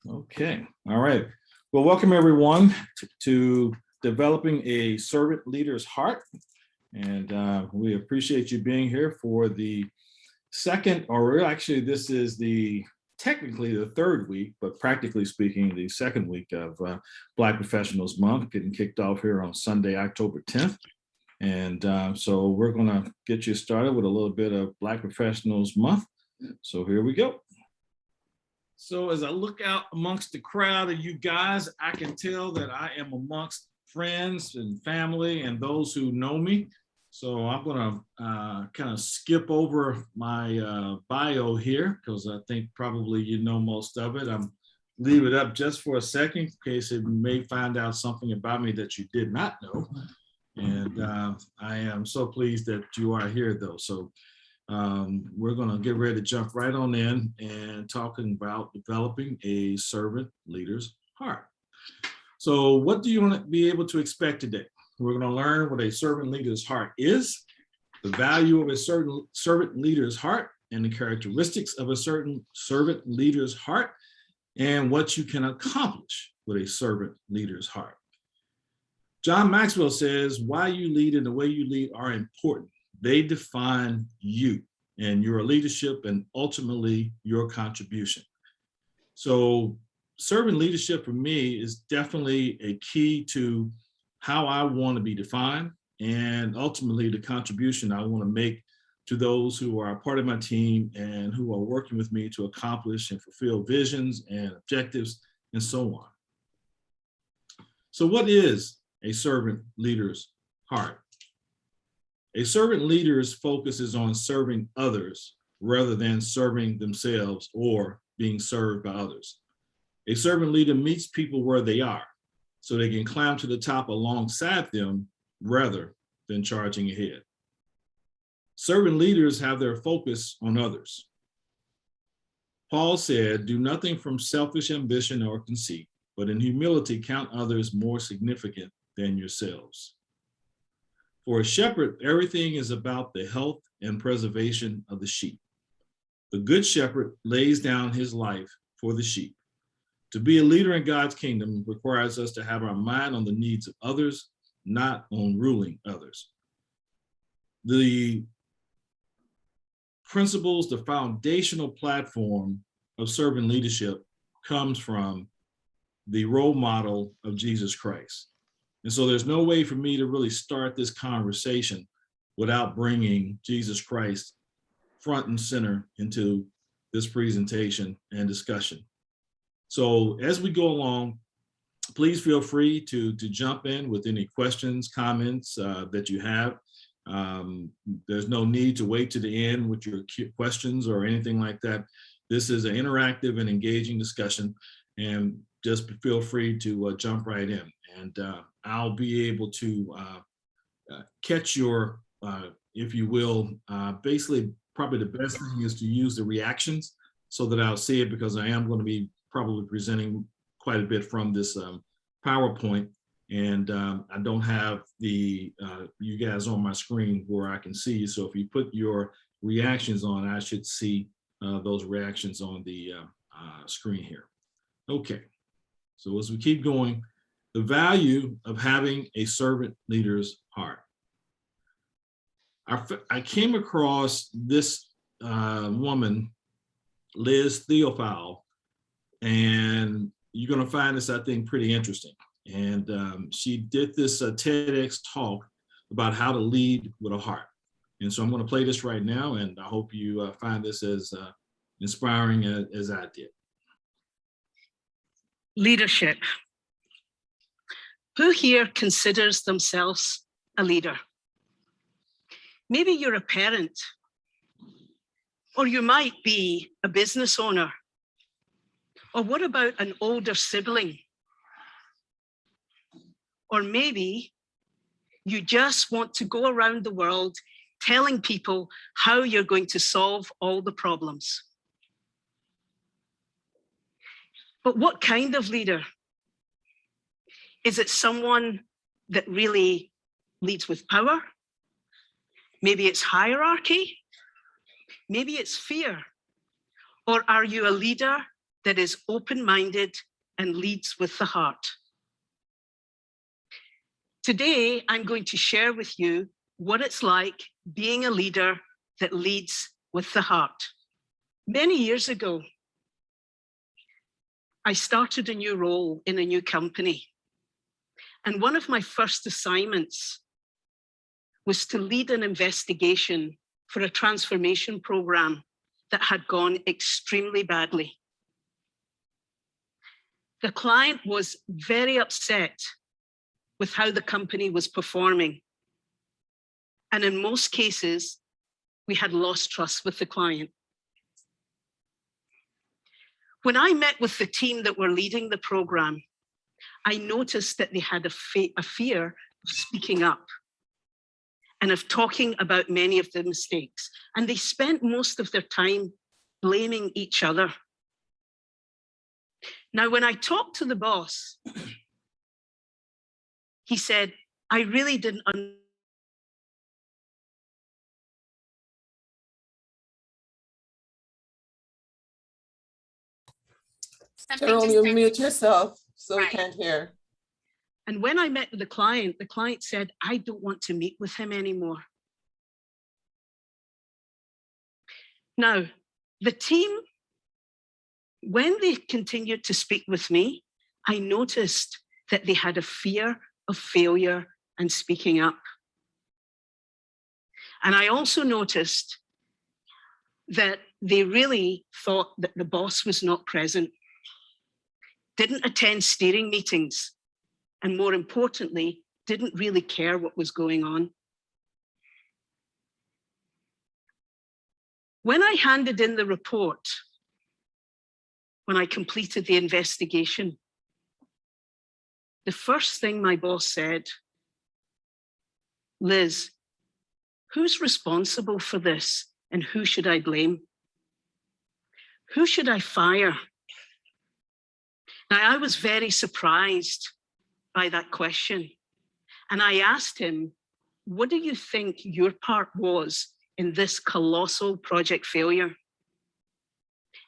Okay, all right. Well, welcome everyone to Developing a Servant Leader's Heart. And we appreciate you being here for the second, or actually this is technically the third week, but practically speaking, the second week of Black Professionals Month, getting kicked off here on Sunday, October 10th. And so we're gonna get you started with a little bit of Black Professionals Month. So here we go. So as I look out amongst the crowd of you guys, I can tell that I am amongst friends and family and those who know me. So I'm gonna kind of skip over my bio here because I think probably you know most of it. I'm leave it up just for a second in case you may find out something about me that you did not know. And I am so pleased that you are here though. So we're going to get ready to jump right on in and talking about developing a servant leader's heart. So what do you want to be able to expect today? We're going to learn what a servant leader's heart is, the value of a certain servant leader's heart, and the characteristics of a certain servant leader's heart, and what you can accomplish with a servant leader's heart. John Maxwell says, why you lead and the way you lead are important. They define you and your leadership and ultimately your contribution. So servant leadership for me is definitely a key to how I want to be defined and ultimately the contribution I want to make to those who are a part of my team and who are working with me to accomplish and fulfill visions and objectives and so on. So what is a servant leader's heart? A servant leader's focus is on serving others rather than serving themselves or being served by others. A servant leader meets people where they are so they can climb to the top alongside them rather than charging ahead. Servant leaders have their focus on others. Paul said, do nothing from selfish ambition or conceit, but in humility count others more significant than yourselves. For a shepherd, everything is about the health and preservation of the sheep. The good shepherd lays down his life for the sheep. To be a leader in God's kingdom requires us to have our mind on the needs of others, not on ruling others. The principles, the foundational platform of servant leadership comes from the role model of Jesus Christ. And so there's no way for me to really start this conversation without bringing Jesus Christ front and center into this presentation and discussion. So as we go along, please feel free to jump in with any questions, comments that you have. There's no need to wait to the end with your questions or anything like that. This is an interactive and engaging discussion, and just feel free to jump right in. And I'll be able to catch your, if you will, basically probably the best thing is to use the reactions so that I'll see it, because I am going to be probably presenting quite a bit from this PowerPoint, and I don't have the you guys on my screen where I can see you. So if you put your reactions on, I should see those reactions on the screen here. Okay, so as we keep going, the value of having a servant leader's heart. I came across this woman, Liz Theophile, and you're going to find this, I think, pretty interesting. And she did this TEDx talk about how to lead with a heart. And so I'm going to play this right now, and I hope you find this as inspiring as I did. Leadership. Who here considers themselves a leader? Maybe you're a parent, or you might be a business owner. Or what about an older sibling? Or maybe you just want to go around the world telling people how you're going to solve all the problems. But what kind of leader? Is it someone that really leads with power? Maybe it's hierarchy. Maybe it's fear. Or are you a leader that is open-minded and leads with the heart. Today, I'm going to share with you what it's like being a leader that leads with the heart. Many years ago, I started a new role in a new company. And one of my first assignments was to lead an investigation for a transformation program that had gone extremely badly. The client was very upset with how the company was performing. And in most cases, we had lost trust with the client. When I met with the team that were leading the program, I noticed that they had a fear of speaking up and of talking about many of the mistakes. And they spent most of their time blaming each other. Now, when I talked to the boss, he said, I really didn't understand. Jerome, you mute yourself so we Right. can't hear. And when I met with the client said, I don't want to meet with him anymore. Now, the team, when they continued to speak with me, I noticed that they had a fear of failure and speaking up. And I also noticed that they really thought that the boss was not present, didn't attend steering meetings, and more importantly, didn't really care what was going on. When I handed in the report, when I completed the investigation, the first thing my boss said, Liz, who's responsible for this and who should I blame? Who should I fire? Now, I was very surprised by that question. And I asked him, what do you think your part was in this colossal project failure?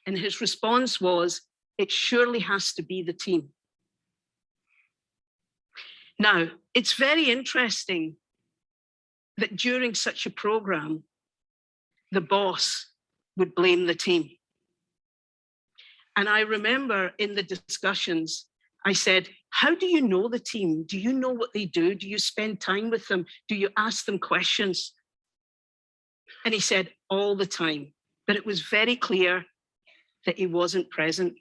And his response was, it surely has to be the team. Now, it's very interesting that during such a program, the boss would blame the team. And I remember in the discussions, I said, how do you know the team? Do you know what they do? Do you spend time with them? Do you ask them questions? And he said, all the time. But it was very clear that he wasn't present.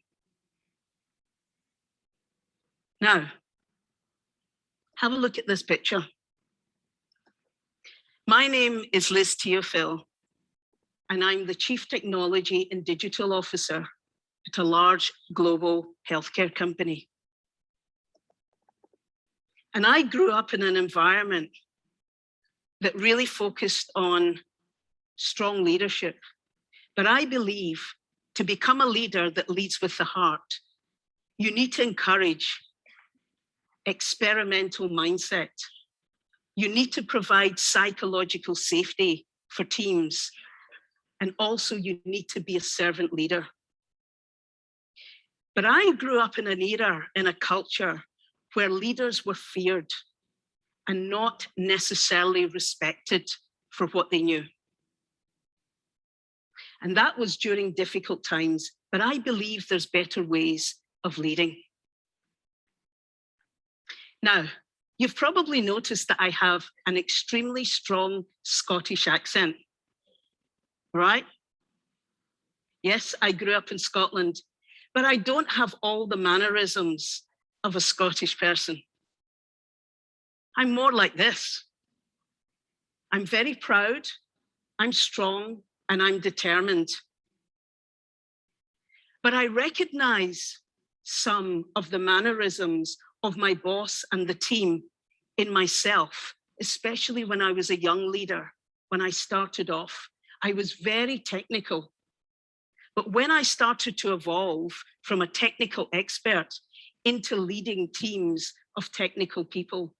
Now, have a look at this picture. My name is Liz Teofil, and I'm the Chief Technology and Digital Officer at a large global healthcare company. And I grew up in an environment that really focused on strong leadership. But I believe to become a leader that leads with the heart, you need to encourage experimental mindset. You need to provide psychological safety for teams. And also you need to be a servant leader. But I grew up in an era, in a culture where leaders were feared and not necessarily respected for what they knew. And that was during difficult times, but I believe there's better ways of leading. Now, you've probably noticed that I have an extremely strong Scottish accent, right? Yes, I grew up in Scotland, but I don't have all the mannerisms of a Scottish person. I'm more like this. I'm very proud, I'm strong, and I'm determined. But I recognize some of the mannerisms of my boss and the team in myself, especially when I was a young leader. When I started off, I was very technical. But when I started to evolve from a technical expert into leading teams of technical people,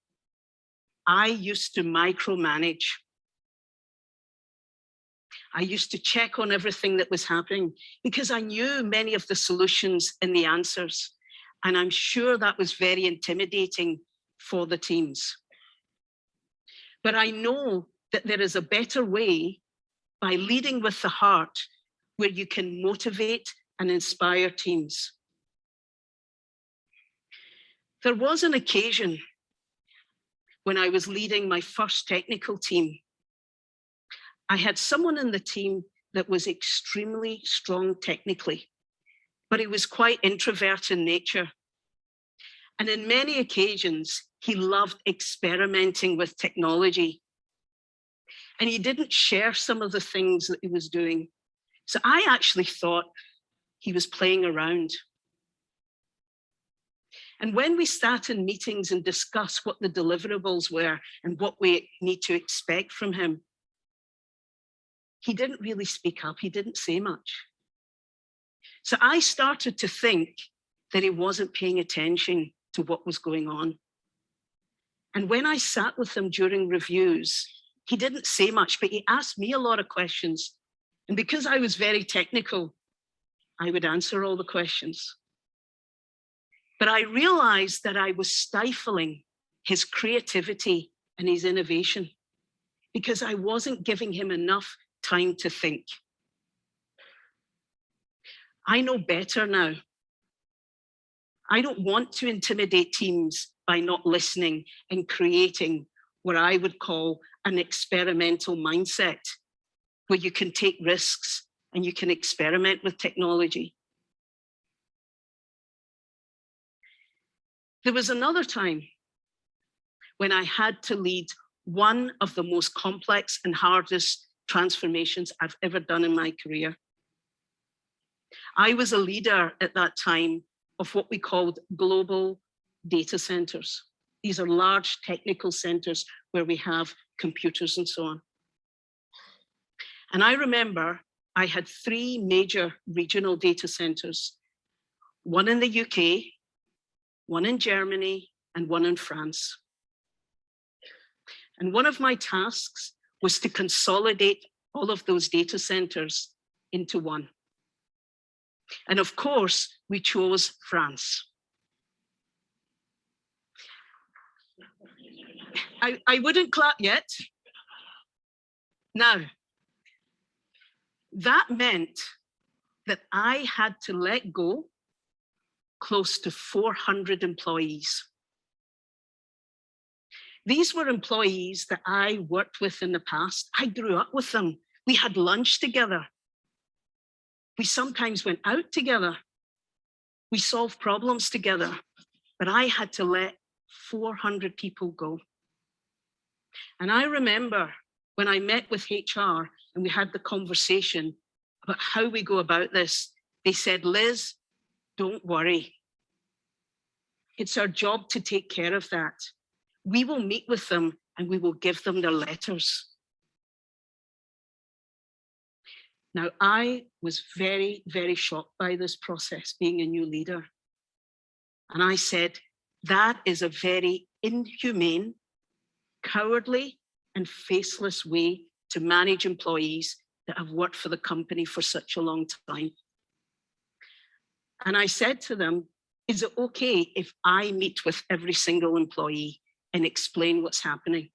I used to micromanage. I used to check on everything that was happening because I knew many of the solutions and the answers. And I'm sure that was very intimidating for the teams. But I know that there is a better way by leading with the heart where you can motivate and inspire teams. There was an occasion when I was leading my first technical team. I had someone in the team that was extremely strong technically, but he was quite introvert in nature. And in many occasions, he loved experimenting with technology. And he didn't share some of the things that he was doing. So I actually thought he was playing around. And when we sat in meetings and discussed what the deliverables were and what we need to expect from him, he didn't really speak up. He didn't say much. So I started to think that he wasn't paying attention to what was going on. And when I sat with him during reviews, he didn't say much, but he asked me a lot of questions. And because I was very technical, I would answer all the questions. But I realized that I was stifling his creativity and his innovation because I wasn't giving him enough time to think. I know better now. I don't want to intimidate teams by not listening and creating what I would call an experimental mindset, where you can take risks and you can experiment with technology. There was another time when I had to lead one of the most complex and hardest transformations I've ever done in my career. I was a leader at that time of what we called global data centers. These are large technical centers where we have computers and so on. And I remember I had 3 major regional data centers, one in the UK, one in Germany, and one in France. And one of my tasks was to consolidate all of those data centers into one. And of course, we chose France. I wouldn't clap yet. Now, that meant that I had to let go close to 400 employees. These were employees that I worked with in the past. I grew up with them. We had lunch together. We sometimes went out together. We solved problems together, but I had to let 400 people go. And I remember when I met with HR and we had the conversation about how we go about this, they said, Liz, don't worry. It's our job to take care of that. We will meet with them and we will give them their letters. Now, I was very, very shocked by this process, being a new leader. And I said, that is a very inhumane, cowardly, and faceless way to manage employees that have worked for the company for such a long time. And I said to them, is it okay if I meet with every single employee and explain what's happening?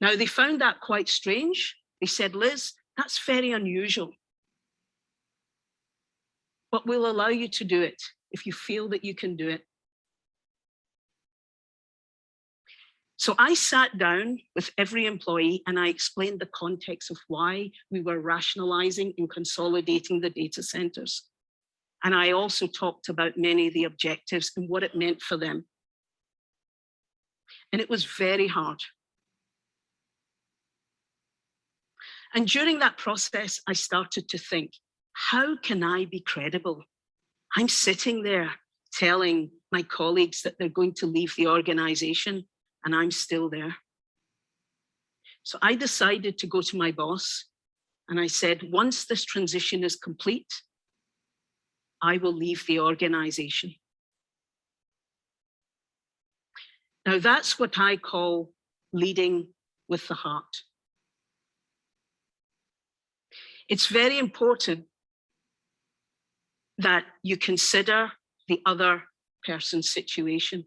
Now, they found that quite strange. They said, Liz, that's very unusual, but we'll allow you to do it if you feel that you can do it. So I sat down with every employee and I explained the context of why we were rationalizing and consolidating the data centers. And I also talked about many of the objectives and what it meant for them. And it was very hard. And during that process, I started to think, how can I be credible? I'm sitting there telling my colleagues that they're going to leave the organization and I'm still there. So I decided to go to my boss and I said, once this transition is complete, I will leave the organization. Now that's what I call leading with the heart. It's very important that you consider the other person's situation.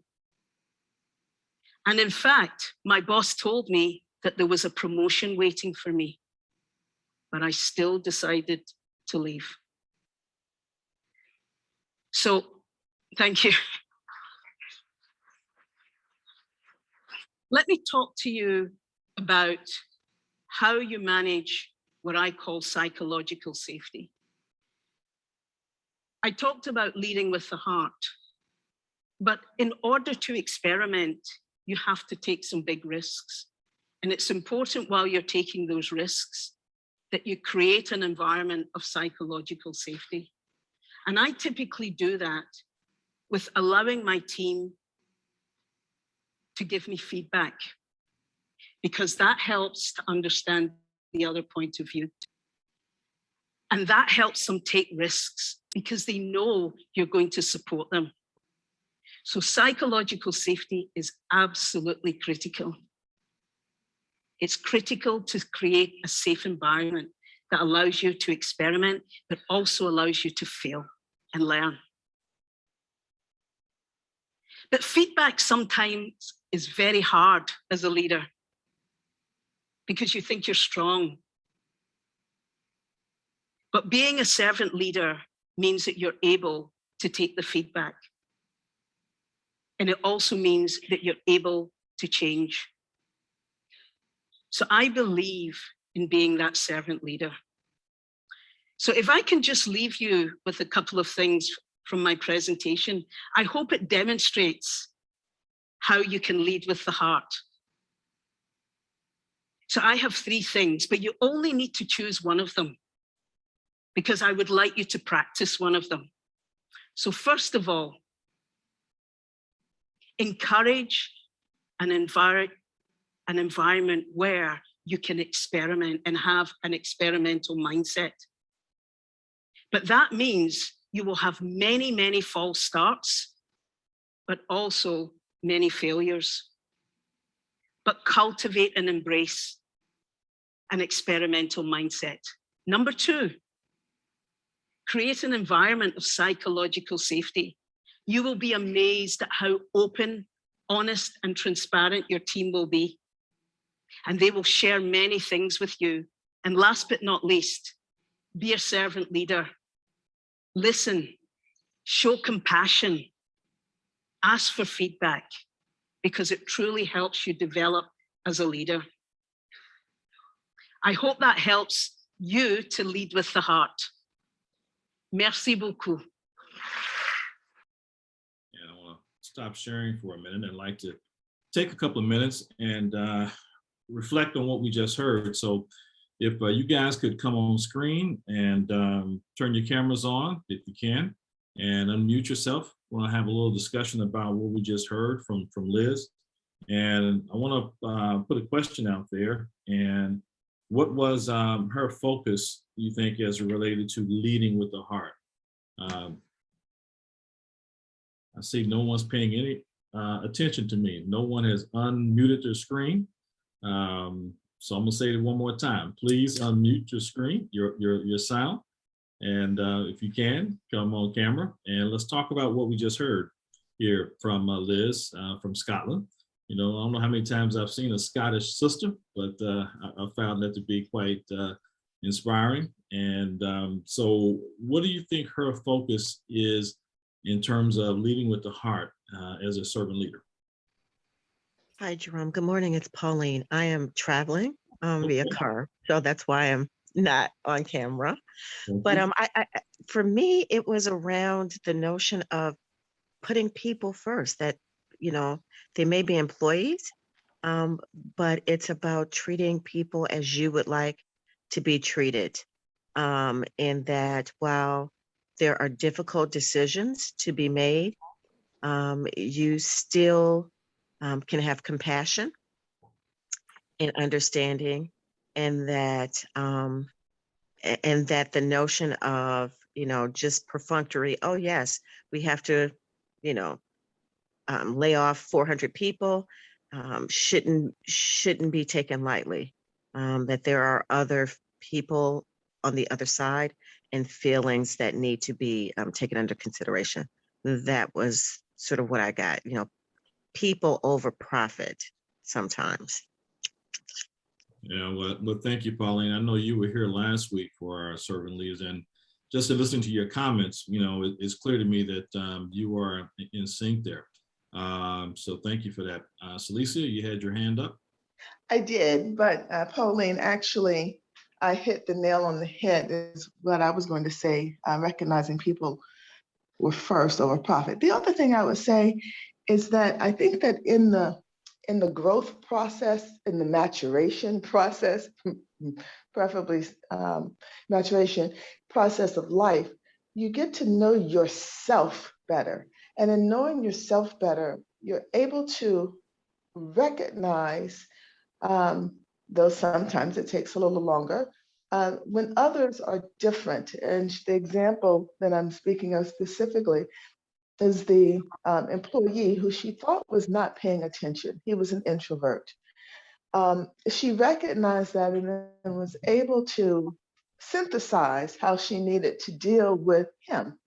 And in fact, my boss told me that there was a promotion waiting for me, but I still decided to leave. So, thank you. Let me talk to you about how you manage what I call psychological safety. I talked about leading with the heart, but in order to experiment, you have to take some big risks. And it's important while you're taking those risks that you create an environment of psychological safety. And I typically do that with allowing my team to give me feedback, because that helps to understand the other point of view. And that helps them take risks because they know you're going to support them. So psychological safety is absolutely critical. It's critical to create a safe environment that allows you to experiment, but also allows you to fail and learn. But feedback sometimes is very hard as a leader because you think you're strong. But being a servant leader means that you're able to take the feedback. And it also means that you're able to change. So I believe in being that servant leader. So if I can just leave you with a couple of things from my presentation, I hope it demonstrates how you can lead with the heart. So I have 3 things, but you only need to choose one of them because I would like you to practice one of them. So first of all, encourage an environment where you can experiment and have an experimental mindset. But that means you will have many, many false starts, but also many failures. But cultivate and embrace an experimental mindset. Number 2, create an environment of psychological safety. You will be amazed at how open, honest, and transparent your team will be. And they will share many things with you. And last but not least, be a servant leader. Listen, show compassion, ask for feedback, because it truly helps you develop as a leader. I hope that helps you to lead with the heart. Merci beaucoup. And I want to stop sharing for a minute and like to take a couple of minutes and reflect on what we just heard. So if you guys could come on screen and turn your cameras on, if you can, and unmute yourself. I want to have a little discussion about what we just heard from Liz. And I want to put a question out there. And what was her focus, you think, as related to leading with the heart? I see no one's paying any attention to me. No one has unmuted their screen. So I'm gonna say it one more time. Please unmute your screen, your sound. And if you can, come on camera and let's talk about what we just heard here from Liz from Scotland. You know, I don't know how many times I've seen a Scottish sister, but I found that to be quite inspiring. And so what do you think her focus is in terms of leading with the heart as a servant leader? Hi, Jerome. Good morning. It's Pauline. I am traveling via car, so that's why I'm not on camera. But for me, it was around the notion of putting people first, that, you know, they may be employees, but it's about treating people as you would like to be treated. And that while there are difficult decisions to be made, you still can have compassion and understanding, and that the notion of, you know, just perfunctory, oh yes, we have to, you know, lay off 400 people, shouldn't be taken lightly. That there are other people on the other side and feelings that need to be taken under consideration. That was sort of what I got, people over profit sometimes. Yeah, well, thank you, Pauline. I know you were here last week for our servant leaders, and just to listen to your comments, it's clear to me that you are in sync there. So thank you for that. Celicia, you had your hand up. I did, but Pauline, actually, I hit the nail on the head is what I was going to say, recognizing people were first over profit. The other thing I would say is that I think that in the growth process, in the maturation process, preferably maturation process of life, you get to know yourself better. And in knowing yourself better, you're able to recognize, though sometimes it takes a little longer, when others are different. And the example that I'm speaking of specifically is the employee who she thought was not paying attention. He was an introvert. She recognized that and was able to synthesize how she needed to deal with him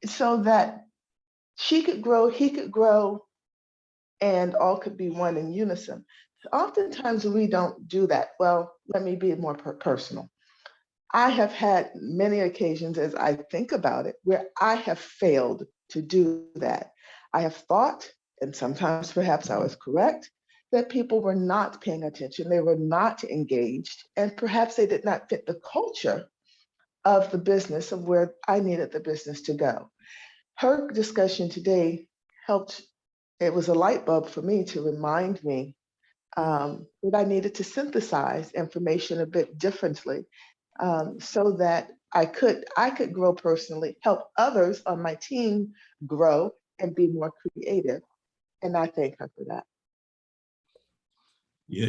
so that she could grow, he could grow, and all could be one in unison. Oftentimes we don't do that. Well, let me be more personal. I have had many occasions as I think about it where I have failed to do that. I have thought, and sometimes perhaps I was correct, that people were not paying attention, they were not engaged, and perhaps they did not fit the culture of the business of where I needed the business to go. Her discussion today helped. It was a light bulb for me to remind me that I needed to synthesize information a bit differently, so that I could grow personally, help others on my team grow and be more creative. And I thank her for that. Yeah,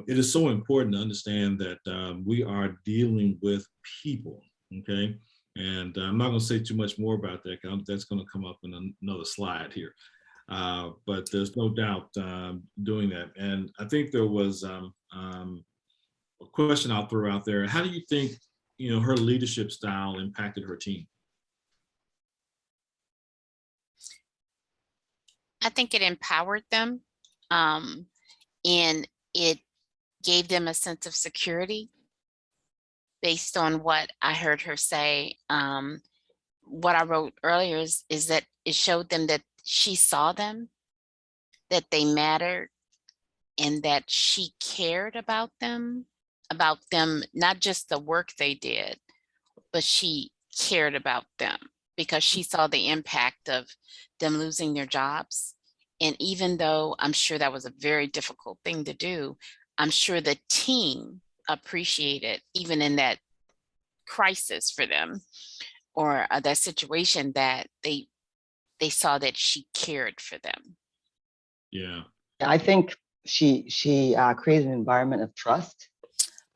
it is so important to understand that we are dealing with people, okay? And I'm not going to say too much more about that, because that's going to come up in another slide here. But there's no doubt doing that. And I think there was a question I'll throw out there. How do you think, her leadership style impacted her team? I think it empowered them, and it gave them a sense of security based on what I heard her say. What I wrote earlier is that it showed them that she saw them, that they mattered, and that she cared about them, not just the work they did, but she cared about them because she saw the impact of them losing their jobs. And even though I'm sure that was a very difficult thing to do, I'm sure the team appreciated, even in that crisis for them, or that situation, that they saw that she cared for them. Yeah. I think she created an environment of trust,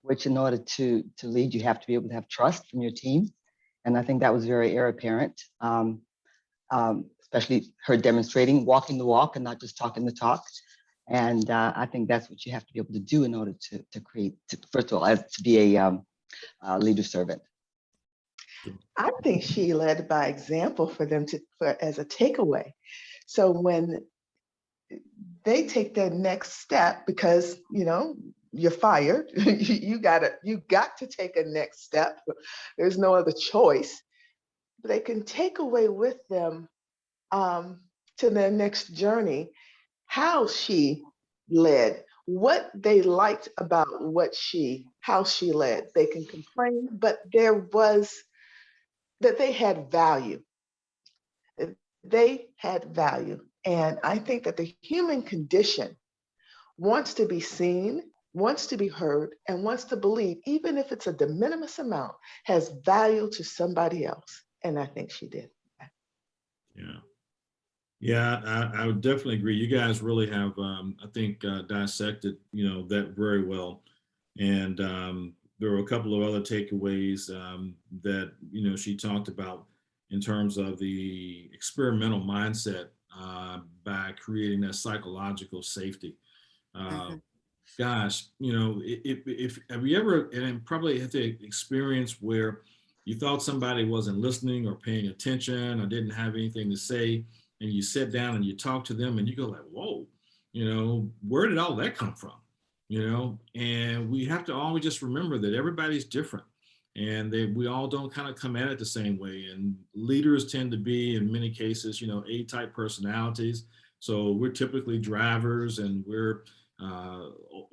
which in order to lead, you have to be able to have trust from your team. And I think that was very apparent, especially her demonstrating, walking the walk and not just talking the talk. And I think that's what you have to be able to do in order to create, first of all, to be a leader servant. I think she led by example for them as a takeaway. So when they take their next step, because you're fired, you got to take a next step. There's no other choice. They can take away with them to their next journey how she led, what they liked about how she led. They can complain, but that they had value. They had value. And I think that the human condition wants to be seen, wants to be heard, and wants to believe, even if it's a de minimis amount, has value to somebody else. And I think she did. Yeah. Yeah, I would definitely agree. You guys really have, I think, dissected, that very well. And there were a couple of other takeaways that, she talked about in terms of the experimental mindset by creating that psychological safety. gosh, if have you ever, and probably had the experience where you thought somebody wasn't listening or paying attention or didn't have anything to say, and you sit down and you talk to them and you go like, whoa, where did all that come from? And we have to always just remember that everybody's different and we all don't kind of come at it the same way. And leaders tend to be, in many cases, A-type personalities. So we're typically drivers and we're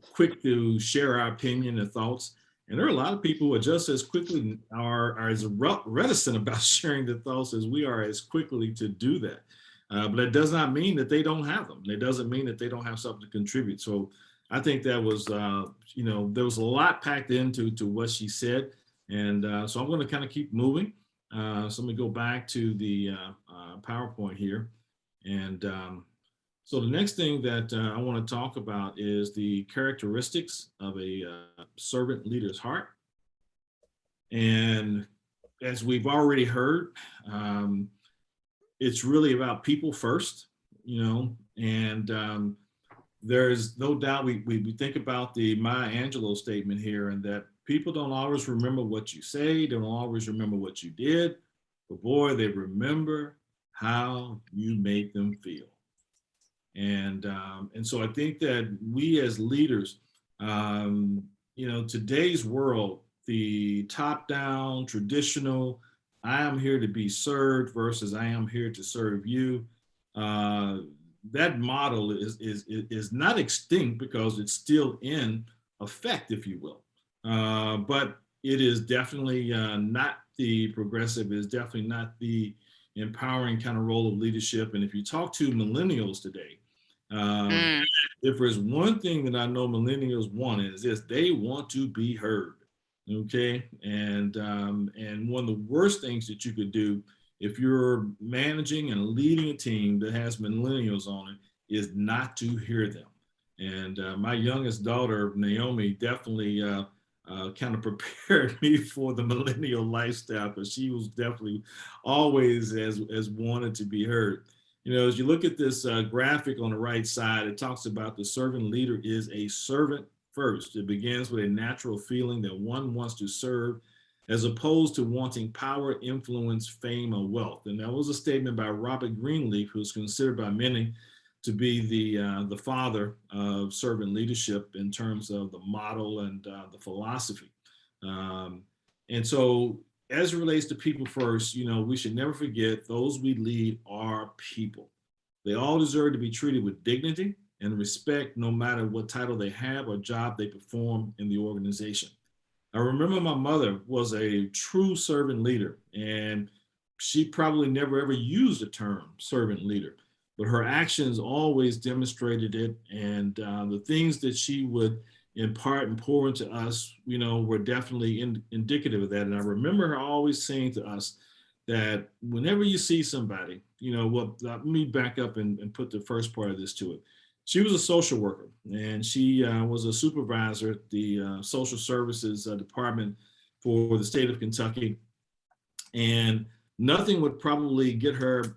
quick to share our opinion and thoughts. And there are a lot of people who are just as quickly are as reticent about sharing their thoughts as we are as quickly to do that. But it does not mean that they don't have them. It doesn't mean that they don't have something to contribute. So I think that was, there was a lot packed into what she said. And so I'm going to kind of keep moving. So let me go back to the PowerPoint here. And so the next thing that I want to talk about is the characteristics of a servant leader's heart. And as we've already heard, it's really about people first, and there's no doubt we think about the Maya Angelou statement here, and that people don't always remember what you say, don't always remember what you did, but boy, they remember how you make them feel. And so I think that we as leaders, today's world, the top-down, traditional, I am here to be served versus I am here to serve you. That model is not extinct because it's still in effect, if you will. But it is definitely not the progressive, it is definitely not the empowering kind of role of leadership. And if you talk to millennials today, if there's one thing that I know millennials want is this: they want to be heard. Okay, and one of the worst things that you could do if you're managing and leading a team that has millennials on it is not to hear them. And my youngest daughter, Naomi, definitely kind of prepared me for the millennial lifestyle, because she was definitely always as wanted to be heard. As you look at this graphic on the right side, it talks about the servant leader is a servant first. It begins with a natural feeling that one wants to serve, as opposed to wanting power, influence, fame, or wealth. And that was a statement by Robert Greenleaf, who's considered by many to be the father of servant leadership in terms of the model and the philosophy. And so as it relates to people first, we should never forget those we lead are people. They all deserve to be treated with dignity and respect, no matter what title they have or job they perform in the organization. I remember my mother was a true servant leader, and she probably never ever used the term servant leader, but her actions always demonstrated it. And the things that she would impart and pour into us, were definitely indicative of that. And I remember her always saying to us that whenever you see somebody, let me back up and put the first part of this to it. She was a social worker, and she was a supervisor at the social services department for the state of Kentucky. And nothing would probably get her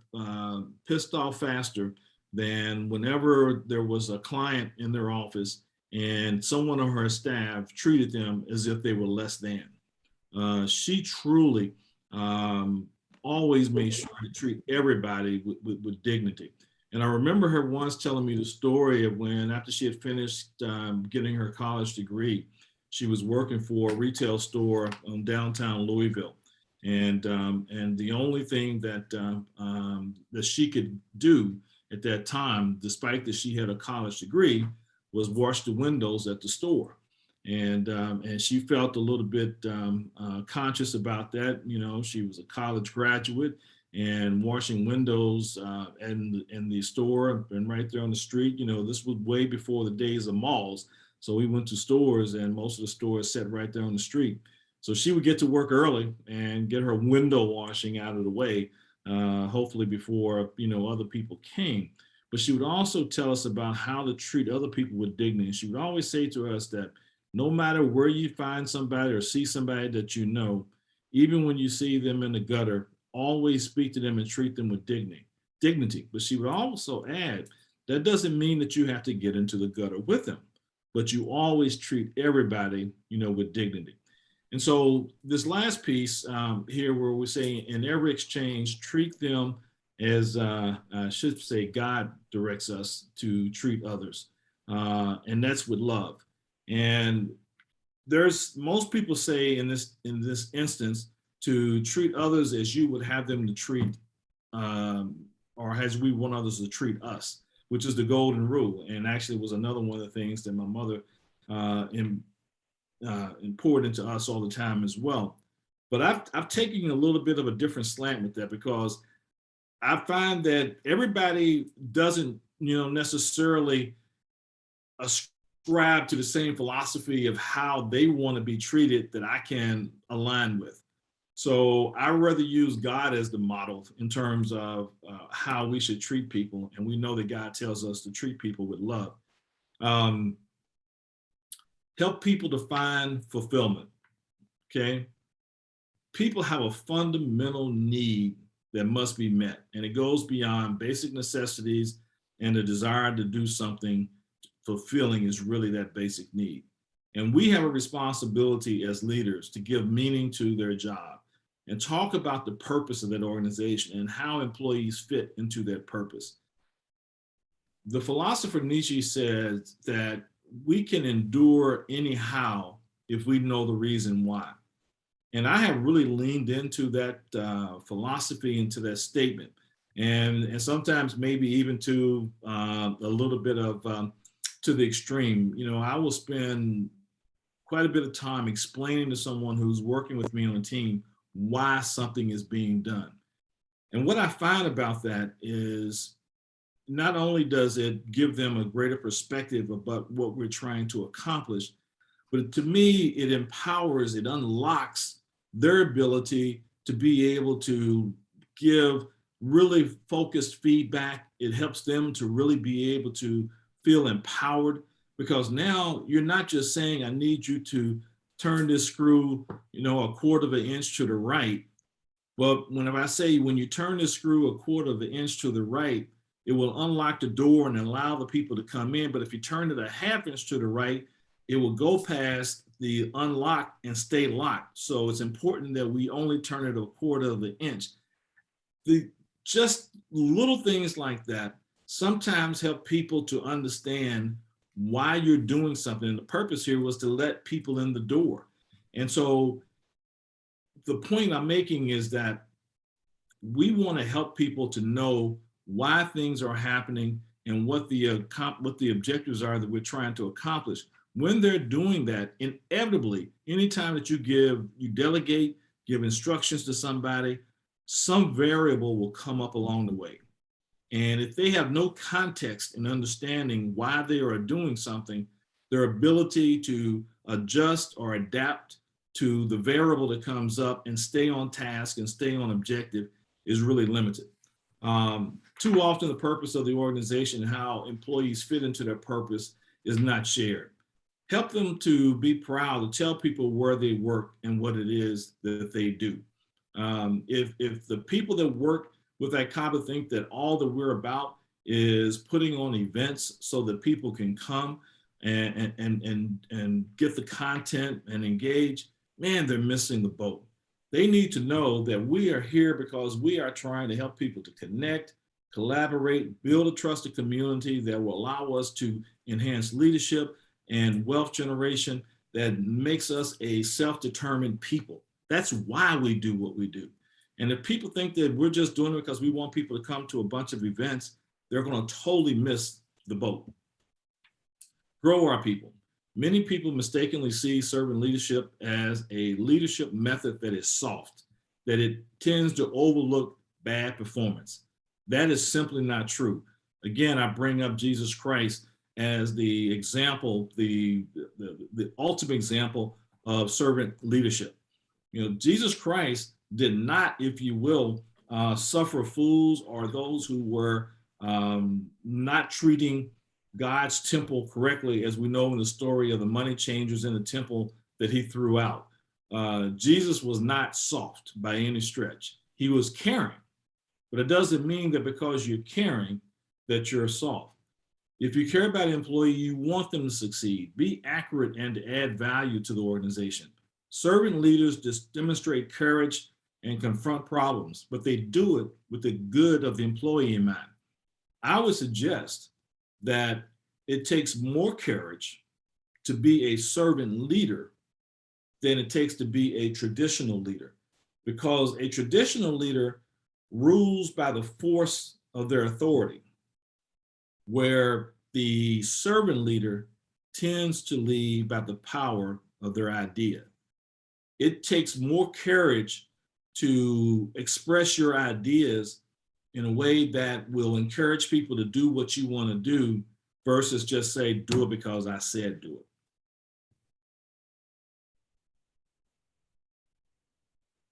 pissed off faster than whenever there was a client in their office and someone on her staff treated them as if they were less than. She truly always made sure to treat everybody with dignity. And I remember her once telling me the story of when, after she had finished getting her college degree, she was working for a retail store in downtown Louisville. And the only thing that she could do at that time, despite that she had a college degree, was wash the windows at the store. And she felt a little bit conscious about that. She was a college graduate, and washing windows in the store and right there on the street. This was way before the days of malls. So we went to stores, and most of the stores sat right there on the street. So she would get to work early and get her window washing out of the way, hopefully before, other people came. But she would also tell us about how to treat other people with dignity. She would always say to us that no matter where you find somebody or see somebody that even when you see them in the gutter, always speak to them and treat them with dignity. But she would also add, that doesn't mean that you have to get into the gutter with them. but you always treat everybody, with dignity. And so this last piece here where we're saying in every exchange, treat them as I should say God directs us to treat others. And that's with love. And most people say in this instance to treat others as you would have them to treat or as we want others to treat us, which is the golden rule. And actually was another one of the things that my mother poured into us all the time as well. But I've taken a little bit of a different slant with that, because I find that everybody doesn't, necessarily ascribe to the same philosophy of how they want to be treated that I can align with. So I rather use God as the model in terms of how we should treat people. And we know that God tells us to treat people with love. Help people to find fulfillment, okay? People have a fundamental need that must be met, and it goes beyond basic necessities, and the desire to do something fulfilling is really that basic need. And we have a responsibility as leaders to give meaning to their job and talk about the purpose of that organization and how employees fit into that purpose. The philosopher Nietzsche says that we can endure anyhow if we know the reason why. And I have really leaned into that philosophy, into that statement. And sometimes maybe even to a little bit of to the extreme. I will spend quite a bit of time explaining to someone who's working with me on a team why something is being done. And what I find about that is not only does it give them a greater perspective about what we're trying to accomplish, but to me, it empowers, it unlocks their ability to be able to give really focused feedback. It helps them to really be able to feel empowered, because now you're not just saying, I need you to turn this screw, a quarter of an inch to the right. Well, whenever I say, when you turn this screw a quarter of an inch to the right, it will unlock the door and allow the people to come in. But if you turn it a half inch to the right, it will go past the unlock and stay locked. So it's important that we only turn it a quarter of an inch. Just little things like that sometimes help people to understand why you're doing something. And the purpose here was to let people in the door. And so the point I'm making is that we want to help people to know why things are happening and what the objectives are that we're trying to accomplish. When they're doing that, inevitably, anytime that you delegate, give instructions to somebody, some variable will come up along the way. And if they have no context in understanding why they are doing something, their ability to adjust or adapt to the variable that comes up and stay on task and stay on objective is really limited. Too often the purpose of the organization and how employees fit into their purpose is not shared. Help them to be proud to tell people where they work and what it is that they do. If the people that work with ICABA think that all that we're about is putting on events so that people can come and get the content and engage, man, they're missing the boat. They need to know that we are here because we are trying to help people to connect, collaborate, build a trusted community that will allow us to enhance leadership and wealth generation that makes us a self-determined people. That's why we do what we do. And if people think that we're just doing it because we want people to come to a bunch of events, they're going to totally miss the boat. Grow our people. Many people mistakenly see servant leadership as a leadership method that is soft, that it tends to overlook bad performance. That is simply not true. Again, I bring up Jesus Christ as the example, the ultimate example of servant leadership. Jesus Christ did not, if you will, suffer fools or those who were not treating God's temple correctly, as we know in the story of the money changers in the temple that he threw out. Jesus was not soft by any stretch. He was caring, but it doesn't mean that because you're caring that you're soft. If you care about an employee, you want them to succeed, be accurate, and to add value to the organization. Servant leaders just demonstrate courage and confront problems, but they do it with the good of the employee in mind. I would suggest that it takes more courage to be a servant leader than it takes to be a traditional leader, because a traditional leader rules by the force of their authority, where the servant leader tends to lead by the power of their idea. It takes more courage to express your ideas in a way that will encourage people to do what you want to do versus just say, do it because I said do it.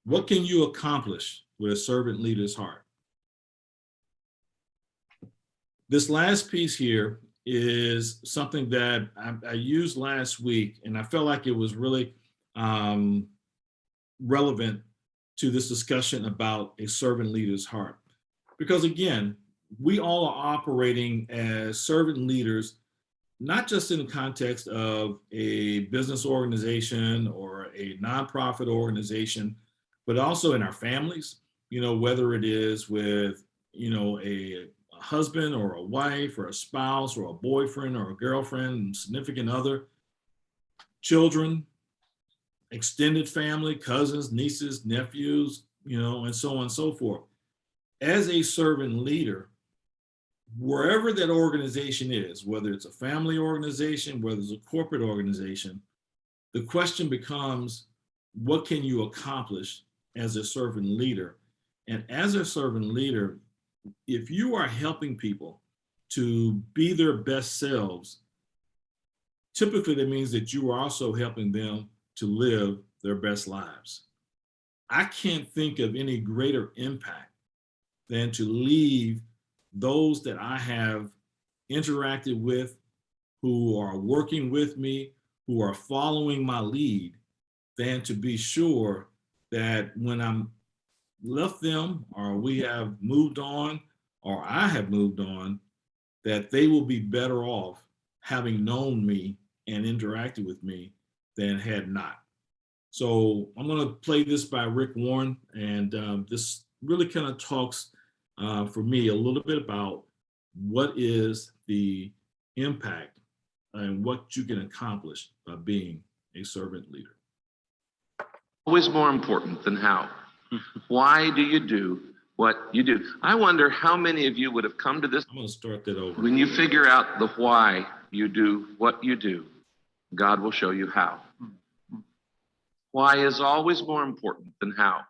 What can you accomplish with a servant leader's heart? This last piece here is something that I used last week, and I felt like it was really relevant to this discussion about a servant leader's heart. Because again, we all are operating as servant leaders, not just in the context of a business organization or a nonprofit organization, but also in our families, whether it is with, a husband or a wife or a spouse or a boyfriend or a girlfriend, significant other, children, extended family, cousins, nieces, nephews, and so on and so forth. As a servant leader, wherever that organization is, whether it's a family organization, whether it's a corporate organization, the question becomes, what can you accomplish as a servant leader? And as a servant leader, if you are helping people to be their best selves, typically that means that you are also helping them to live their best lives. I can't think of any greater impact than to leave those that I have interacted with, who are working with me, who are following my lead, than to be sure that when I'm left them, or we have moved on, or I have moved on, that they will be better off having known me and interacted with me than had not. So I'm going to play this by Rick Warren, and this really kind of talks for me a little bit about what is the impact and what you can accomplish by being a servant leader. Always more important than how. Why do you do what you do? I wonder how many of you would have come to this. I'm going to start that over. When you figure out the why you do what you do, God will show you how. Why is always more important than how.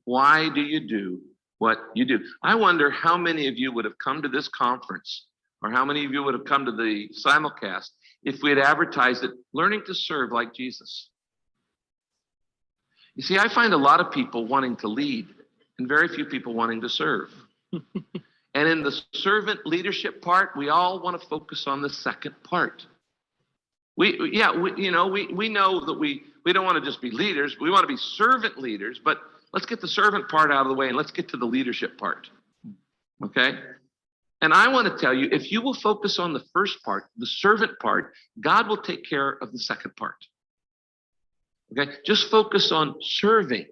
Why do you do what you do? I wonder how many of you would have come to this conference, or how many of you would have come to the simulcast if we had advertised it, learning to serve like Jesus. You see, I find a lot of people wanting to lead and very few people wanting to serve. And in the servant leadership part, we all want to focus on the second part. We know that we don't want to just be leaders. We want to be servant leaders, but let's get the servant part out of the way and let's get to the leadership part. Okay? And I want to tell you, if you will focus on the first part, the servant part, God will take care of the second part. Okay, just focus on serving.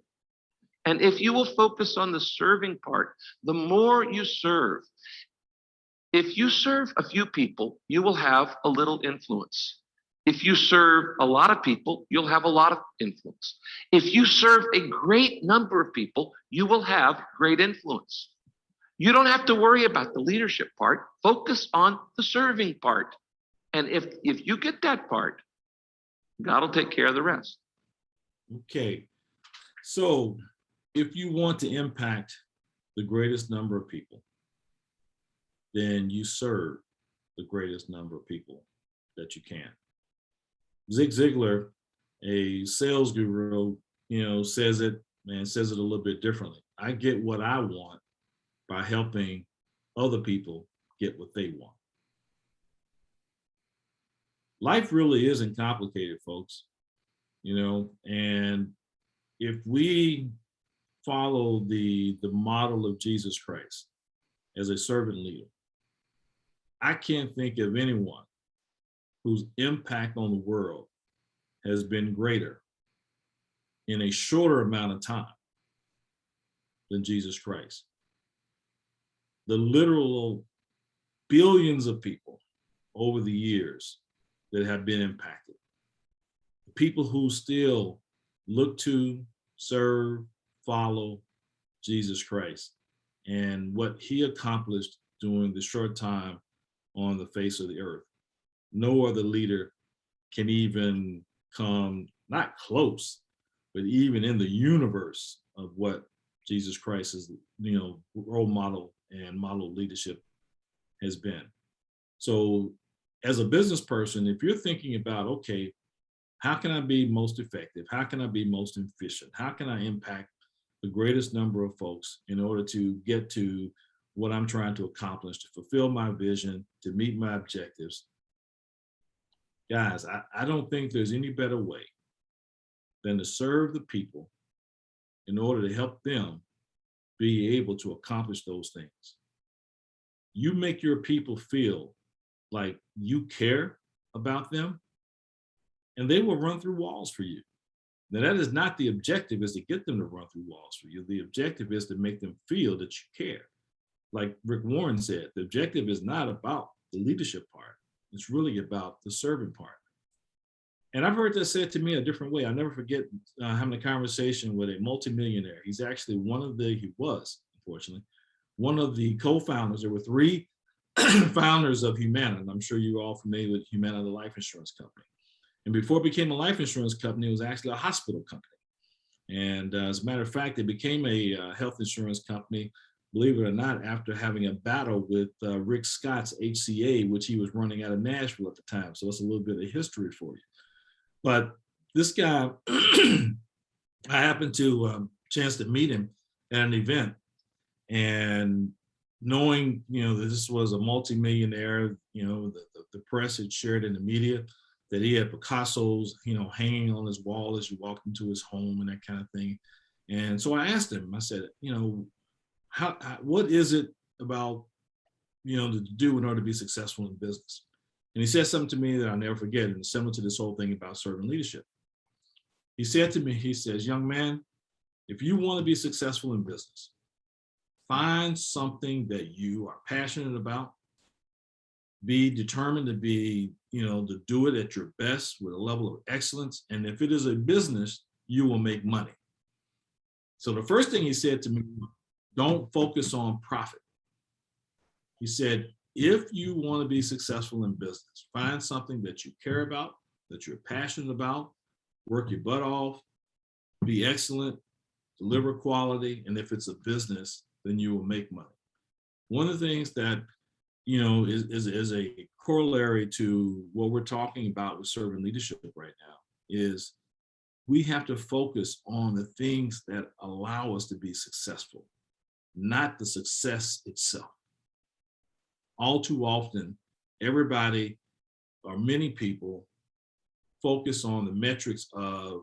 And if you will focus on the serving part, the more you serve, if you serve a few people, you will have a little influence. If you serve a lot of people, you'll have a lot of influence. If you serve a great number of people, you will have great influence. You don't have to worry about the leadership part. Focus on the serving part. And if you get that part, God will take care of the rest. Okay, so if you want to impact the greatest number of people, then you serve the greatest number of people that you can. Zig Ziglar, a sales guru, says it a little bit differently. I get what I want by helping other people get what they want. Life really isn't complicated, folks. And if we follow the model of Jesus Christ as a servant leader, I can't think of anyone whose impact on the world has been greater in a shorter amount of time than Jesus Christ. The literal billions of people over the years that have been impacted. People who still look to, serve, follow Jesus Christ and what he accomplished during the short time on the face of the earth. No other leader can even come, not close, but even in the universe of what Jesus Christ's, role model and model leadership has been. So as a business person, if you're thinking about, okay, how can I be most effective? How can I be most efficient? How can I impact the greatest number of folks in order to get to what I'm trying to accomplish, to fulfill my vision, to meet my objectives? Guys, I don't think there's any better way than to serve the people in order to help them be able to accomplish those things. You make your people feel like you care about them, and they will run through walls for you. Now, that is not the objective, is to get them to run through walls for you. The objective is to make them feel that you care. Like Rick Warren said, the objective is not about the leadership part. It's really about the serving part. And I've heard that said to me a different way. I'll never forget having a conversation with a multimillionaire. He was, unfortunately, one of the co-founders. There were 3 founders of Humana, and I'm sure you're all familiar with Humana, the life insurance company. And before it became a life insurance company, it was actually a hospital company. And as a matter of fact, it became a health insurance company, believe it or not, after having a battle with Rick Scott's HCA, which he was running out of Nashville at the time. So that's a little bit of history for you. But this guy, I happened to chance to meet him at an event, and knowing, that this was a multimillionaire, the press had shared in the media that he had Picasso's, hanging on his wall as you walked into his home and that kind of thing. And so I asked him, I said, what is it about, to do in order to be successful in business? And he said something to me that I'll never forget, and it's similar to this whole thing about servant leadership. He said to me, he says, young man, if you want to be successful in business, find something that you are passionate about, be determined to be, to do it at your best with a level of excellence. And if it is a business, you will make money. So the first thing he said to me, don't focus on profit. He said, if you want to be successful in business, find something that you care about, that you're passionate about, work your butt off, be excellent, deliver quality, and if it's a business, then you will make money. One of the things that, is a corollary to what we're talking about with servant leadership right now is we have to focus on the things that allow us to be successful, not the success itself. All too often, everybody or many people focus on the metrics of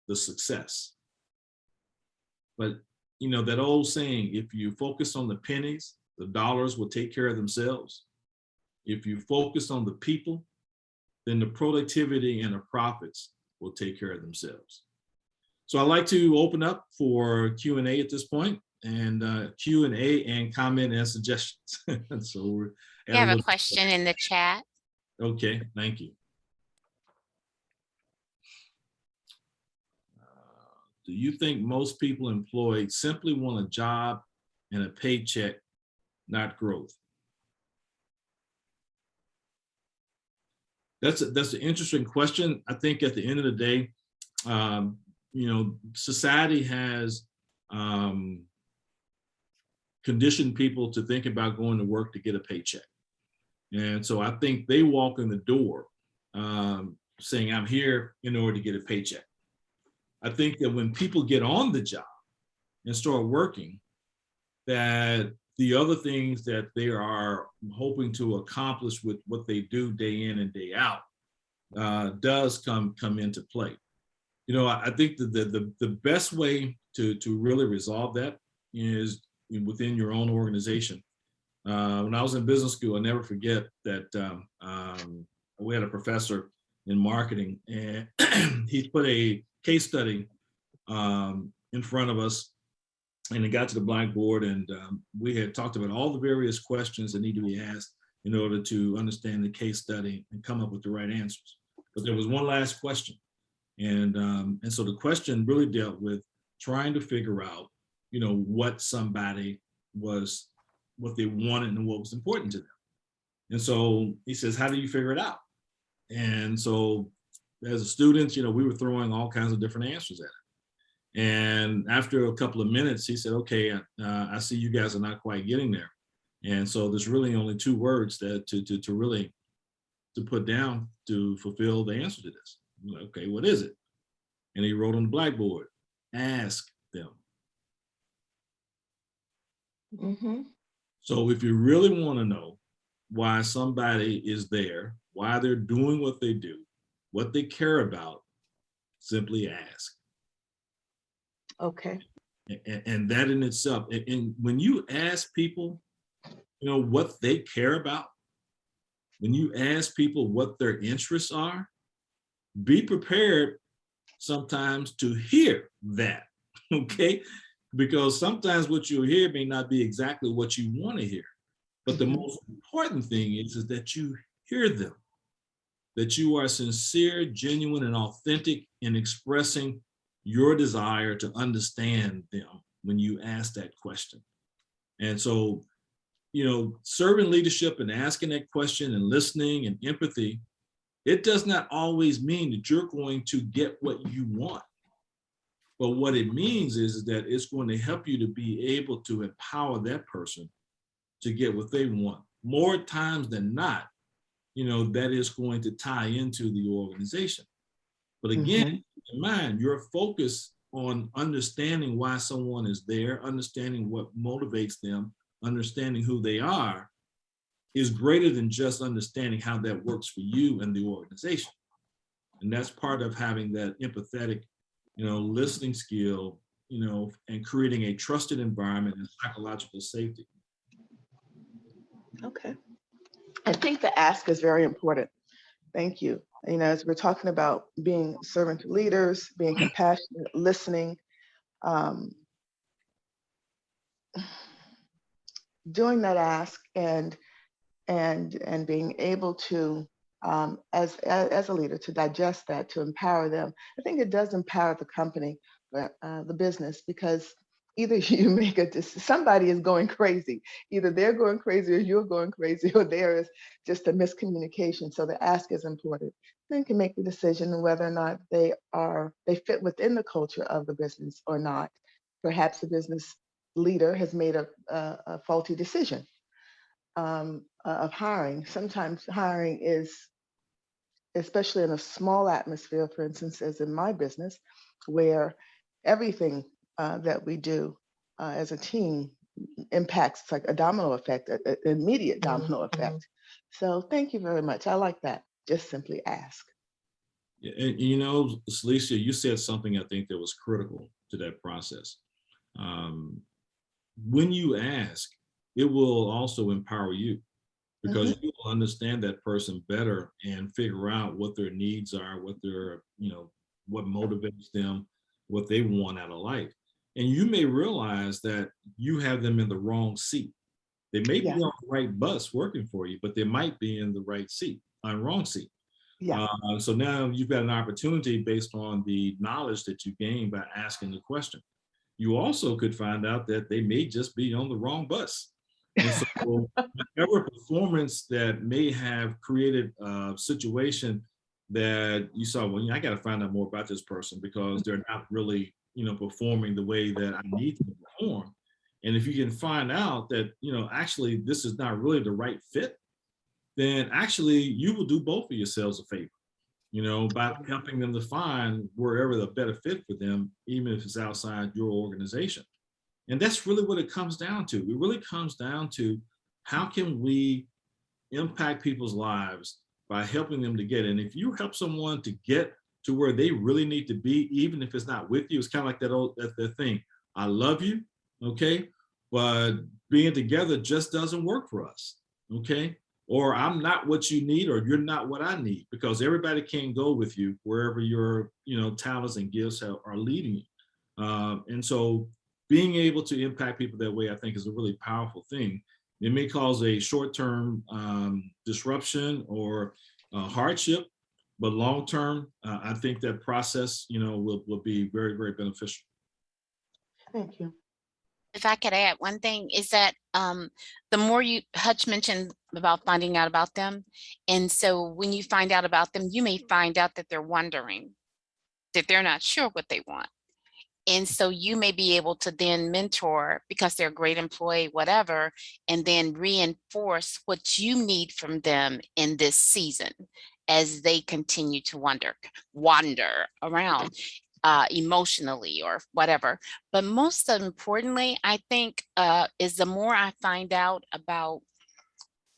the success. But, that old saying, if you focus on the pennies, the dollars will take care of themselves. If you focus on the people, then the productivity and the profits will take care of themselves. So I'd like to open up for Q&A at this point, and Q&A and comment and suggestions. So we're We have a question in the chat. Okay, thank you. Do you think most people employed simply want a job and a paycheck, not growth? That's an interesting question. I think at the end of the day, society has conditioned people to think about going to work to get a paycheck. And so I think they walk in the door saying, I'm here in order to get a paycheck. I think that when people get on the job and start working, that the other things that they are hoping to accomplish with what they do day in and day out does come into play. I think that the best way to really resolve that is within your own organization When I was in business school, I'll never forget that we had a professor in marketing, and he put a case study in front of us, and it got to the blackboard, and we had talked about all the various questions that need to be asked in order to understand the case study and come up with the right answers. But there was one last question, and so the question really dealt with trying to figure out, what somebody was, what they wanted and what was important to them. And so he says, how do you figure it out? And so as a student, we were throwing all kinds of different answers at it. And after a couple of minutes, he said, okay, I see you guys are not quite getting there. And so there's really only 2 words that to put down to fulfill the answer to this. I'm like, okay, what is it? And he wrote on the blackboard, ask them. Mm-hmm. So if you really want to know why somebody is there, why they're doing what they do, what they care about, simply ask. Okay. And that in itself, and when you ask people, what they care about, when you ask people what their interests are, be prepared sometimes to hear that, okay? Because sometimes what you'll hear may not be exactly what you want to hear. But the most important thing is that you hear them, that you are sincere, genuine, and authentic in expressing your desire to understand them when you ask that question. And so, servant leadership and asking that question and listening and empathy, it does not always mean that you're going to get what you want. But what it means is that it's going to help you to be able to empower that person to get what they want. More times than not, that is going to tie into the organization. But again, keep in mind, your focus on understanding why someone is there, understanding what motivates them, understanding who they are, is greater than just understanding how that works for you and the organization. And that's part of having that empathetic, listening skill, and creating a trusted environment and psychological safety. Okay. I think the ask is very important. Thank you. As we're talking about being servant leaders, being compassionate, listening, doing that ask and being able to, as a leader, to digest that, to empower them. I think it does empower the company, the business, because either you make a decision, somebody is going crazy. Either they're going crazy or you're going crazy, or there is just a miscommunication. So the ask is important. Then can make the decision whether or not they fit within the culture of the business or not. Perhaps the business leader has made a faulty decision of hiring. Sometimes hiring is, especially in a small atmosphere, for instance, as in my business, where everything that we do as a team impacts, it's like a domino effect, an immediate domino effect. So thank you very much. I like that. Just simply ask. And Celicia, you said something I think that was critical to that process. When you ask, it will also empower you, because you will understand that person better and figure out what their needs are, what their, what motivates them, what they want out of life. And you may realize that you have them in the wrong seat. They may be on the right bus working for you, but they might be in the right seat, wrong seat. Yeah. So now you've got an opportunity based on the knowledge that you gain by asking the question. You also could find out that they may just be on the wrong bus. And so whatever performance that may have created a situation that you saw, well, I got to find out more about this person because they're not really, performing the way that I need to perform. And if you can find out that, actually this is not really the right fit, then actually you will do both of yourselves a favor, by helping them to find wherever the better fit for them, even if it's outside your organization. And that's really what it comes down to. It really comes down to how can we impact people's lives by helping them to get. And if you help someone to get to where they really need to be, even if it's not with you, it's kind of like that thing. I love you, okay, but being together just doesn't work for us, okay? Or I'm not what you need, or you're not what I need, because everybody can't go with you wherever your talents and gifts are leading you. And so being able to impact people that way, I think, is a really powerful thing. It may cause a short-term disruption or hardship, but long-term, I think that process, will be very, very beneficial. Thank you. If I could add one thing, is that the more Hutch mentioned about finding out about them. And so when you find out about them, you may find out that they're wondering, that they're not sure what they want. And so you may be able to then mentor, because they're a great employee, whatever, and then reinforce what you need from them in this season as they continue to wander around emotionally or whatever. But most importantly, I think is the more I find out about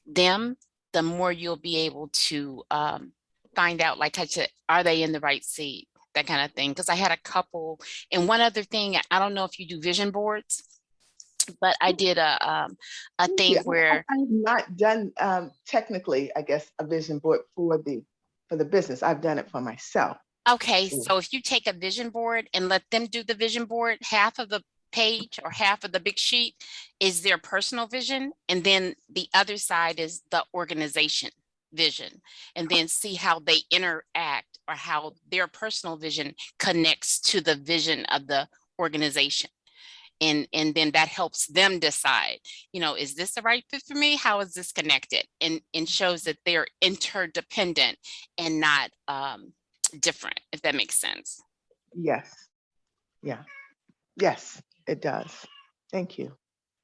them, the more you'll be able to find out, like I said, are they in the right seat? That kind of thing. Because I had a couple, and one other thing, I don't know if you do vision boards, but I did a thing Yeah, where I have not done technically, I guess, a vision board for the business. I've done it for myself. okay, so if you take a vision board and let them do the vision board, half of the page or half of the big sheet is their personal vision, and then the other side is the organization vision, and then see how they interact or how their personal vision connects to the vision of the organization. And then that helps them decide, is this the right fit for me? How is this connected? And shows that they're interdependent and not different, if that makes sense. Yes. Yeah. Yes, it does. Thank you.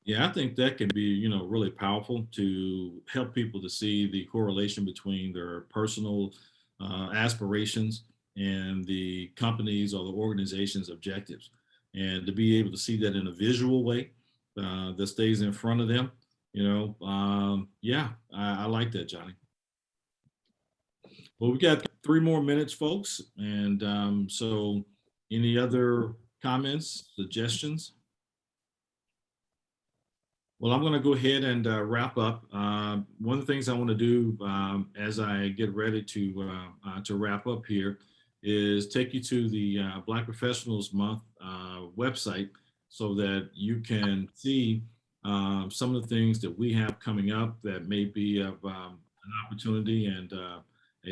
Yeah, I think that can be, really powerful to help people to see the correlation between their personal aspirations and the company's or the organization's objectives, and to be able to see that in a visual way that stays in front of them. Yeah, I like that, Johnny. Well, we got 3 more minutes, folks, and so any other comments, suggestions? Well, I'm going to go ahead and wrap up. One of the things I want to do as I get ready to wrap up here is take you to the Black Professionals Month website, so that you can see some of the things that we have coming up that may be of an opportunity and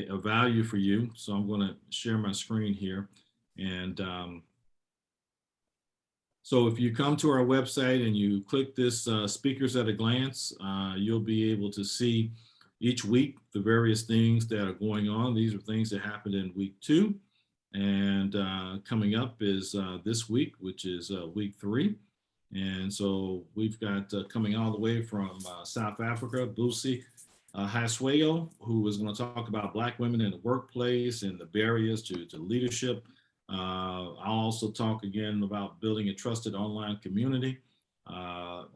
a value for you. So I'm going to share my screen here, and so if you come to our website and you click this speakers at a glance, you'll be able to see each week the various things that are going on. These are things that happened in week 2. And coming up is this week, which is week 3. And so we've got coming all the way from South Africa, Busi Haswego, who is going to talk about Black women in the workplace and the barriers to leadership. I'll also talk again about building a trusted online community.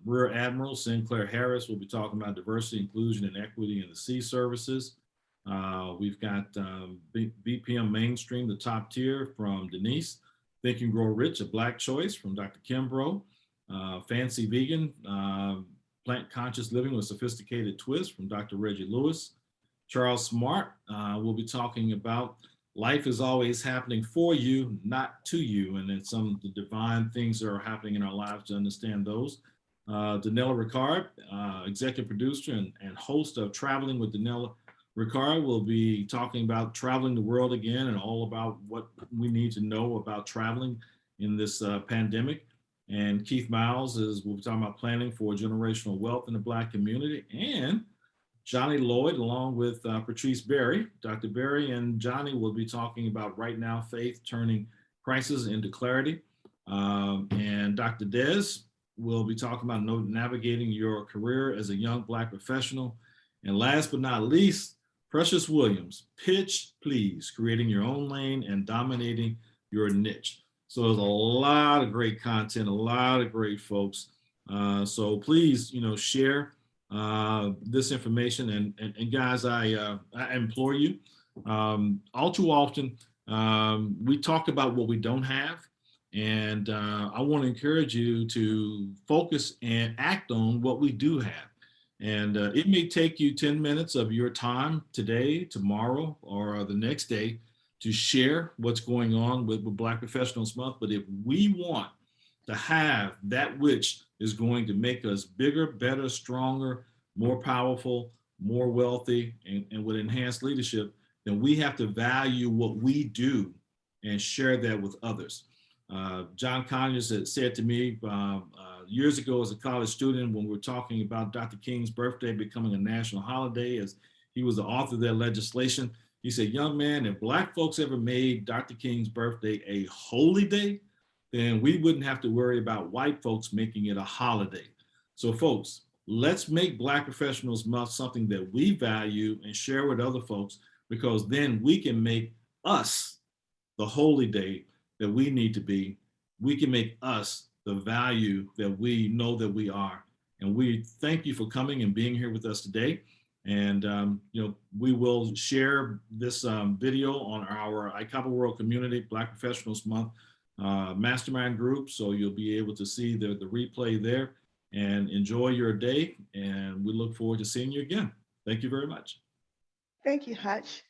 Rear Admiral Sinclair Harris will be talking about diversity, inclusion, and equity in the sea services. We've got BPM Mainstream, the top tier, from Denise. Think and Grow Rich, a Black choice, from Dr. Kimbrough. Fancy Vegan, Plant Conscious Living with Sophisticated Twist, from Dr. Reggie Lewis. Charles Smart will be talking about life is always happening for you, not to you, and then some of the divine things that are happening in our lives to understand those. Danella Ricard, executive producer and host of Traveling with Danella Ricard, will be talking about traveling the world again and all about what we need to know about traveling in this pandemic. And Keith Miles will be talking about planning for generational wealth in the Black community. And Johnny Lloyd, along with Patrice Berry. Dr. Berry and Johnny will be talking about Right Now Faith, turning crisis into clarity. And Dr. Dez will be talking about navigating your career as a young Black professional. And last but not least, Precious Williams, Pitch Please, creating your own lane and dominating your niche. So there's a lot of great content, a lot of great folks. So please, share this information, and guys, I implore you. All too often, we talk about what we don't have, And I want to encourage you to focus and act on what we do have. And it may take you 10 minutes of your time today, tomorrow, or the next day to share what's going on with Black Professionals Month. But if we want to have that which is going to make us bigger, better, stronger, more powerful, more wealthy, and with enhanced leadership, then we have to value what we do and share that with others. John Conyers had said to me years ago as a college student, when we were talking about Dr. King's birthday becoming a national holiday, as he was the author of that legislation, he said, young man, if Black folks ever made Dr. King's birthday a holy day, then we wouldn't have to worry about white folks making it a holiday. So folks, let's make Black Professionals Month something that we value and share with other folks, because then we can make us the holy day that we need to be. We can make us the value that we know that we are. And we thank you for coming and being here with us today. And we will share this video on our ICABA World Community Black Professionals Month mastermind group. So you'll be able to see the replay there, and enjoy your day. And we look forward to seeing you again. Thank you very much. Thank you, Hutch.